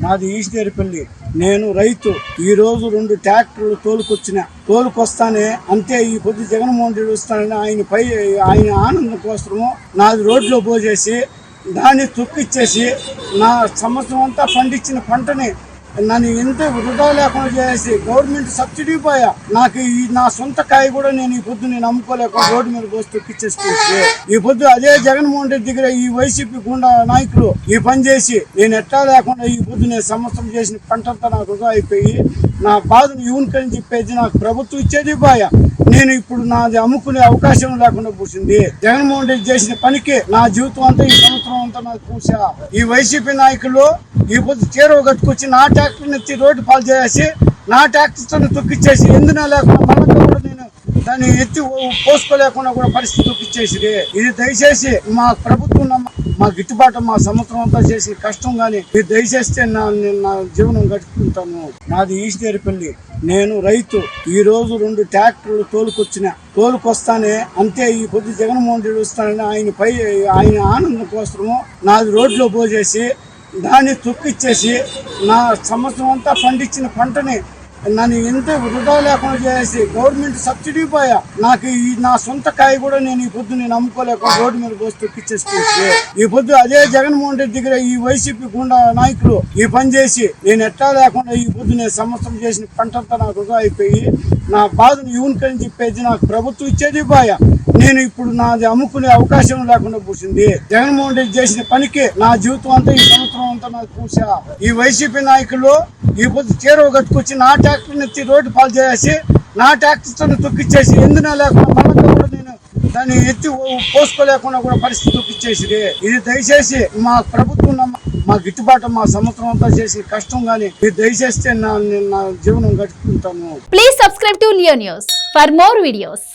నాది ఈశ్వరిపల్లి. నేను రైతు. ఈ రోజు 2 ట్రాక్టర్లు తోలుకొస్తానే అంతే ఈ పొద్దు జగన్మోహన్ రెడ్డి వస్తానని ఆయన ఆనందం కోసము నాది రోడ్లో పోసేసి దాన్ని తొక్కిచ్చేసి నా సంవత్సరం అంతా పండించిన పంటని నన్ను ఎంత వృధా లేకుండా చేసి గవర్నమెంట్ సబ్సిడీ పోయా నాకు నా సొంత కాయ కూడా నేను ఈ పొద్దు నేను అమ్ముకోలేక రోడ్డు మీద పోసి తొక్కిచ్చేసుకుంటే ఈ పొద్దు అదే జగన్మోహన్ రెడ్డి దగ్గర ఈ వైసీపీ గుండా నాయకులు ఈ పని చేసి నేను ఎట్టా లేకుండా ఈ పొద్దు నేను సంవత్సరం చేసిన పంటంతా నాకు వృధా అయిపోయి నా బాధను యూనికని చెప్పేది నాకు ప్రభుత్వం ఇచ్చేది పోయా నేను ఇప్పుడు నాది అమ్ముకునే అవకాశం లేకుండా కూర్చుంది. జగన్మోహన్ రెడ్డి చేసిన పనికి నా జీవితం అంతా ఈ సంవత్సరం అంతా నాకు కూర్చా ఈ వైసీపీ నాయకులు ఈ పొద్దు చీరవ కట్టుకొచ్చి నా ట్రాక్టర్ ఎత్తి రోడ్డు పాలు చేసి నా ట్రాక్టర్తో తొక్కిచ్చేసి ఎందున లేకుండా మళ్ళీ కూడా నేను దాన్ని ఎత్తి పోసుకోలేకుండా కూడా పరిస్థితి తొక్కిచ్చేసి ఇది దయచేసి మా ప్రభుత్వం మా గిట్టుబాటు మా సంవత్సరం అంతా చేసిన కష్టం కానీ ఇది దయచేస్తే నా జీవనం గడుపుకుంటాను. నాది ఈశ్వరిపల్లి. నేను రైతు. ఈ రోజు 2 ట్రాక్టర్లు తోలుకొస్తానే అంతే ఈ పొద్దు జగన్మోహన్ రెడ్డి వస్తానని ఆయన ఆనందం కోసము నాది రోడ్లో పోసేసి దాన్ని తొక్కిచ్చేసి నా సంవత్సరం అంతా పండించిన పంటని నన్ను ఎంత వృధా లేకుండా చేసి గవర్నమెంట్ సబ్సిడీ పోయా నాకు నా సొంత కాయ కూడా నేను ఈ పొద్దు నేను అమ్ముకోలేక రోడ్డు మీద పోసి తొక్కిచ్చేసుకుంటే ఈ పొద్దు అదే జగన్మోహన్ రెడ్డి దగ్గర ఈ వైసీపీ గుండా నాయకులు ఈ పని చేసి నేను ఎట్టా లేకుండా ఈ పొద్దు నేను సంవత్సరం చేసిన పంటంతా నాకు వృధా అయిపోయి నా బాధను యూనికని చెప్పేది నాకు ప్రభుత్వం ఇచ్చేది పోయా నేను ఇప్పుడు నాది అమ్ముకునే అవకాశం లేకుండా కూర్చుంది. జగన్మోహన్ రెడ్డి చేసిన పనికి నా జీవితం అంతా ఈ సంవత్సరం అంతా నాకు కూర్చా ఈ వైసీపీ నాయకులు ఈ పొద్దు చీరవ కట్టుకొచ్చి నా ట్రాక్టర్ ఎత్తి రోడ్డు పాలు చేసి నా ట్రాక్టర్తో తొక్కిచ్చేసి ఎందున లేకుండా మళ్ళీ కూడా నేను దాన్ని ఎత్తి పోసుకోలేకుండా కూడా పరిస్థితి తొక్కిచ్చేసి ఇది దయచేసి మా ప్రభుత్వం మా గిట్టుబాటు మా సంవత్సరం అంతా చేసిన కష్టం కానీ ఇది దయచేస్తే నా జీవనం గడుపుకుంటాను. Please subscribe to Leo news for more videos.